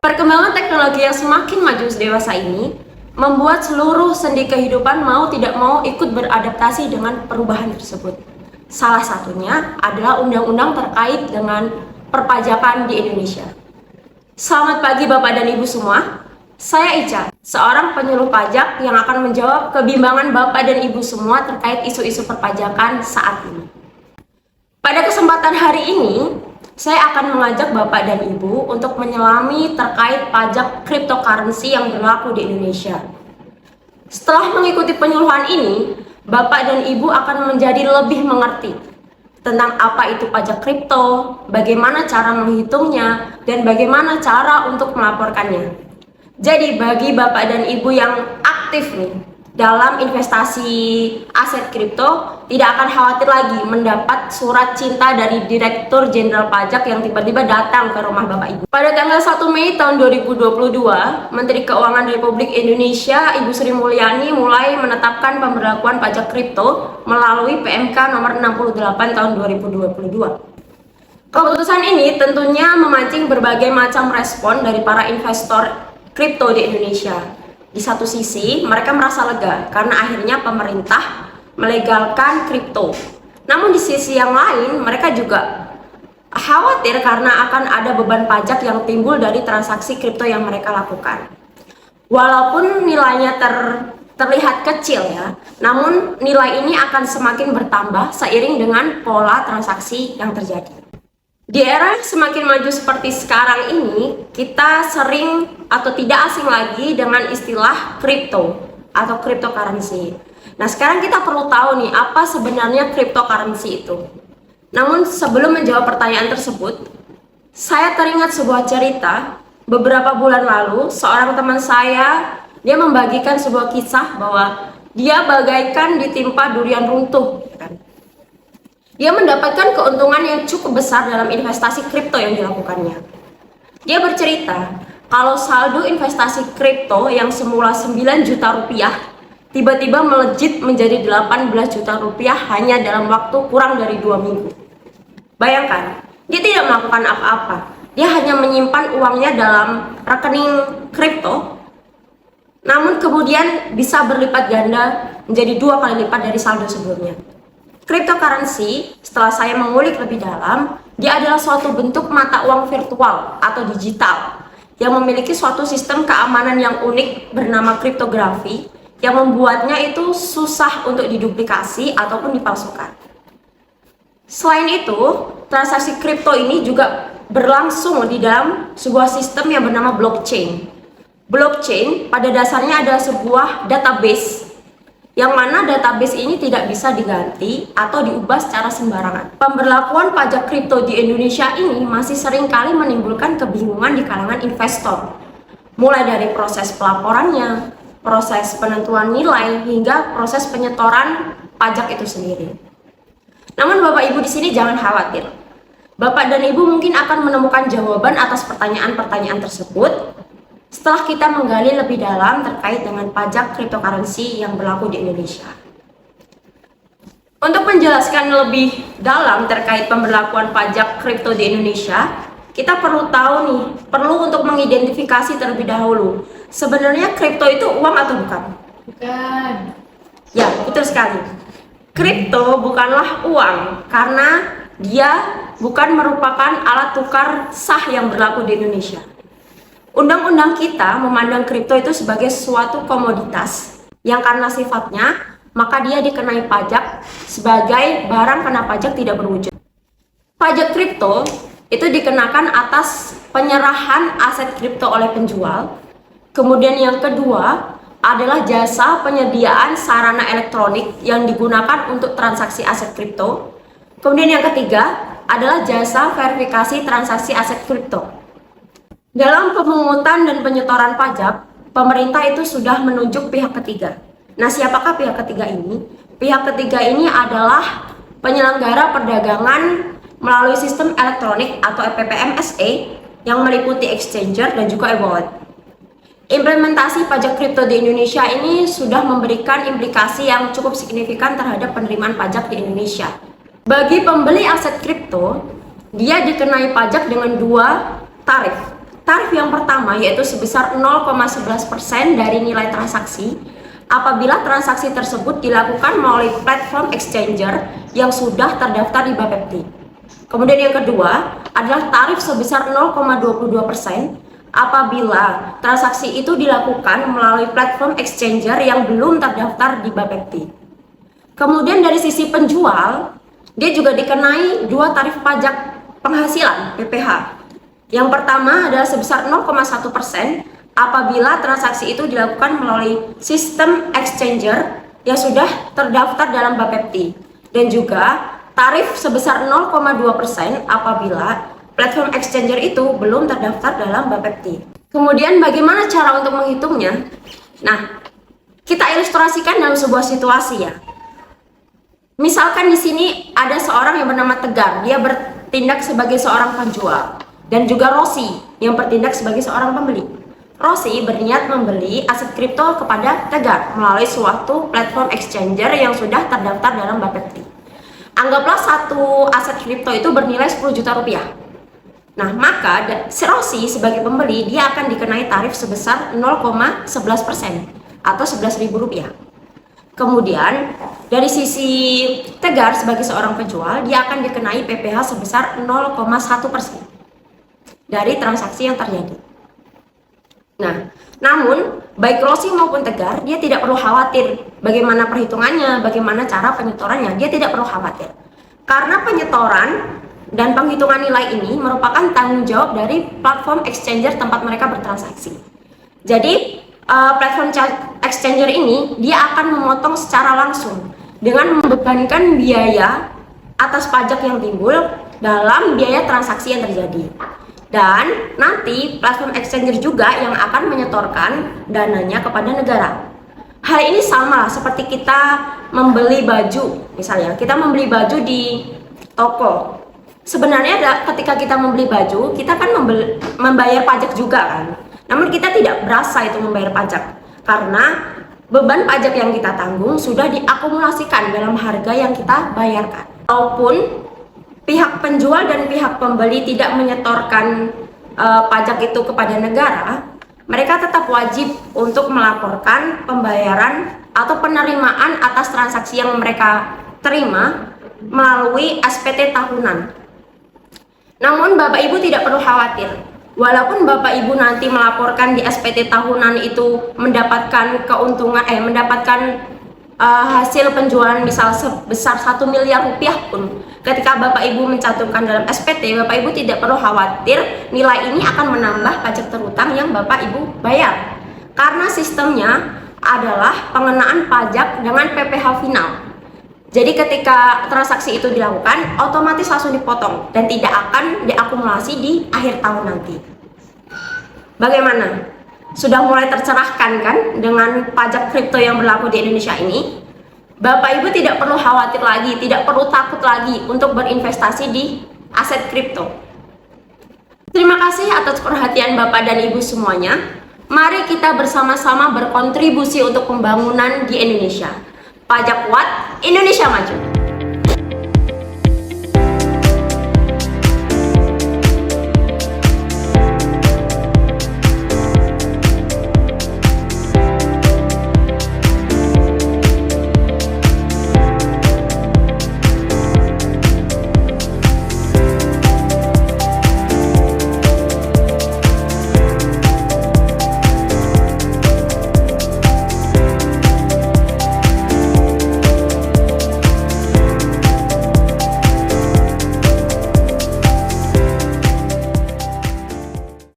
Perkembangan teknologi yang semakin maju dewasa ini membuat seluruh sendi kehidupan mau tidak mau ikut beradaptasi dengan perubahan tersebut. Salah satunya adalah undang-undang terkait dengan perpajakan di Indonesia. Selamat pagi Bapak dan Ibu semua. Saya Ica, seorang penyuluh pajak yang akan menjawab kebimbangan Bapak dan Ibu semua terkait isu-isu perpajakan saat ini. Pada kesempatan hari ini, saya akan mengajak Bapak dan Ibu untuk menyelami terkait pajak cryptocurrency yang berlaku di Indonesia. Setelah mengikuti penyuluhan ini, Bapak dan Ibu akan menjadi lebih mengerti tentang apa itu pajak kripto, bagaimana cara menghitungnya, dan bagaimana cara untuk melaporkannya. Jadi bagi Bapak dan Ibu yang aktif nih dalam investasi aset kripto, tidak akan khawatir lagi mendapat surat cinta dari Direktur Jenderal Pajak yang tiba-tiba datang ke rumah Bapak Ibu. Pada tanggal 1 Mei tahun 2022, Menteri Keuangan Republik Indonesia Ibu Sri Mulyani mulai menetapkan pemberlakuan pajak kripto melalui PMK nomor 68 tahun 2022. Keputusan ini tentunya memancing berbagai macam respon dari para investor kripto di Indonesia. Di satu sisi, mereka merasa lega karena akhirnya pemerintah melegalkan kripto. Namun di sisi yang lain, mereka juga khawatir karena akan ada beban pajak yang timbul dari transaksi kripto yang mereka lakukan. Walaupun nilainya terlihat kecil ya, namun nilai ini akan semakin bertambah seiring dengan pola transaksi yang terjadi. Di era semakin maju seperti sekarang ini, kita sering atau tidak asing lagi dengan istilah kripto atau cryptocurrency. Nah, sekarang kita perlu tahu nih, apa sebenarnya cryptocurrency itu. Namun sebelum menjawab pertanyaan tersebut, saya teringat sebuah cerita. Beberapa bulan lalu, seorang teman saya, dia membagikan sebuah kisah bahwa dia bagaikan ditimpa durian runtuh, kan? Dia mendapatkan keuntungan yang cukup besar dalam investasi kripto yang dilakukannya. Dia bercerita, kalau saldo investasi kripto yang semula 9 juta rupiah, tiba-tiba melejit menjadi 18 juta rupiah hanya dalam waktu kurang dari 2 minggu. Bayangkan, dia tidak melakukan apa-apa. Dia hanya menyimpan uangnya dalam rekening kripto, namun kemudian bisa berlipat ganda menjadi 2 kali lipat dari saldo sebelumnya. Cryptocurrency, setelah saya mengulik lebih dalam, dia adalah suatu bentuk mata uang virtual atau digital yang memiliki suatu sistem keamanan yang unik bernama kriptografi yang membuatnya itu susah untuk diduplikasi ataupun dipalsukan. Selain itu, transaksi kripto ini juga berlangsung di dalam sebuah sistem yang bernama blockchain. Blockchain pada dasarnya adalah sebuah database yang mana database ini tidak bisa diganti atau diubah secara sembarangan. Pemberlakuan pajak kripto di Indonesia ini masih seringkali menimbulkan kebingungan di kalangan investor. Mulai dari proses pelaporannya, proses penentuan nilai, hingga proses penyetoran pajak itu sendiri. Namun Bapak Ibu di sini jangan khawatir. Bapak dan Ibu mungkin akan menemukan jawaban atas pertanyaan-pertanyaan tersebut setelah kita menggali lebih dalam terkait dengan pajak cryptocurrency yang berlaku di Indonesia. Untuk menjelaskan lebih dalam terkait pemberlakuan pajak kripto di Indonesia, kita perlu tahu nih, perlu untuk mengidentifikasi terlebih dahulu, sebenarnya kripto itu uang atau bukan? Bukan. Ya, betul sekali. Kripto bukanlah uang karena dia bukan merupakan alat tukar sah yang berlaku di Indonesia. Undang-undang kita memandang kripto itu sebagai suatu komoditas yang karena sifatnya, maka dia dikenai pajak sebagai barang kena pajak tidak berwujud. Pajak kripto itu dikenakan atas penyerahan aset kripto oleh penjual. Kemudian yang kedua adalah jasa penyediaan sarana elektronik yang digunakan untuk transaksi aset kripto. Kemudian yang ketiga adalah jasa verifikasi transaksi aset kripto. Dalam pemungutan dan penyetoran pajak, pemerintah itu sudah menunjuk pihak ketiga. Nah, siapakah pihak ketiga ini? Pihak ketiga ini adalah penyelenggara perdagangan melalui sistem elektronik atau PPMSE yang meliputi exchanger dan juga e-wallet. Implementasi pajak kripto di Indonesia ini sudah memberikan implikasi yang cukup signifikan terhadap penerimaan pajak di Indonesia. Bagi pembeli aset kripto, dia dikenai pajak dengan 2 tarif. Tarif yang pertama yaitu sebesar 0,11% dari nilai transaksi apabila transaksi tersebut dilakukan melalui platform exchanger yang sudah terdaftar di Bapepti. Kemudian yang kedua adalah tarif sebesar 0,22% apabila transaksi itu dilakukan melalui platform exchanger yang belum terdaftar di Bapepti. Kemudian dari sisi penjual, dia juga dikenai dua tarif pajak penghasilan (PPh). Yang pertama adalah sebesar 0,1% apabila transaksi itu dilakukan melalui sistem exchanger yang sudah terdaftar dalam Bapepti, dan juga tarif sebesar 0,2% apabila platform exchanger itu belum terdaftar dalam Bapepti. Kemudian bagaimana cara untuk menghitungnya? Nah, kita ilustrasikan dalam sebuah situasi ya. Misalkan di sini ada seorang yang bernama Tegar, dia bertindak sebagai seorang penjual, dan juga Rosi yang bertindak sebagai seorang pembeli. Rosi berniat membeli aset kripto kepada Tegar melalui suatu platform exchanger yang sudah terdaftar dalam Bapepti. Anggaplah satu aset kripto itu bernilai 10 juta rupiah. Nah, maka si Rosi sebagai pembeli dia akan dikenai tarif sebesar 0,11% atau Rp11.000. Kemudian dari sisi Tegar sebagai seorang penjual, dia akan dikenai PPh sebesar 0,1% dari transaksi yang terjadi. Nah, namun baik Rosi maupun Tegar, dia tidak perlu khawatir bagaimana perhitungannya, bagaimana cara penyetorannya. Dia tidak perlu khawatir karena penyetoran dan penghitungan nilai ini merupakan tanggung jawab dari platform exchanger tempat mereka bertransaksi. Jadi platform exchanger ini dia akan memotong secara langsung dengan membebankan biaya atas pajak yang timbul dalam biaya transaksi yang terjadi. Dan nanti platform exchanger juga yang akan menyetorkan dananya kepada negara. Hal ini sama seperti kita membeli baju. Misalnya kita membeli baju di toko. Sebenarnya ketika kita membeli baju, kita kan membayar pajak juga kan. Namun kita tidak berasa itu membayar pajak karena beban pajak yang kita tanggung sudah diakumulasikan dalam harga yang kita bayarkan. Walaupun pihak penjual dan pihak pembeli tidak menyetorkan pajak itu kepada negara, mereka tetap wajib untuk melaporkan pembayaran atau penerimaan atas transaksi yang mereka terima melalui SPT tahunan. Namun Bapak Ibu tidak perlu khawatir. Walaupun Bapak Ibu nanti melaporkan di SPT tahunan itu mendapatkan keuntungan, mendapatkan hasil penjualan misal sebesar 1 miliar rupiah pun, ketika Bapak Ibu mencantumkan dalam SPT, Bapak Ibu tidak perlu khawatir nilai ini akan menambah pajak terutang yang Bapak Ibu bayar, karena sistemnya adalah pengenaan pajak dengan PPh final. Jadi ketika transaksi itu dilakukan, otomatis langsung dipotong dan tidak akan diakumulasi di akhir tahun nanti. Bagaimana? Sudah mulai tercerahkan kan dengan pajak kripto yang berlaku di Indonesia ini? Bapak Ibu tidak perlu khawatir lagi, tidak perlu takut lagi untuk berinvestasi di aset kripto. Terima kasih atas perhatian Bapak dan Ibu semuanya. Mari kita bersama-sama berkontribusi untuk pembangunan di Indonesia. Pajak kuat, Indonesia maju.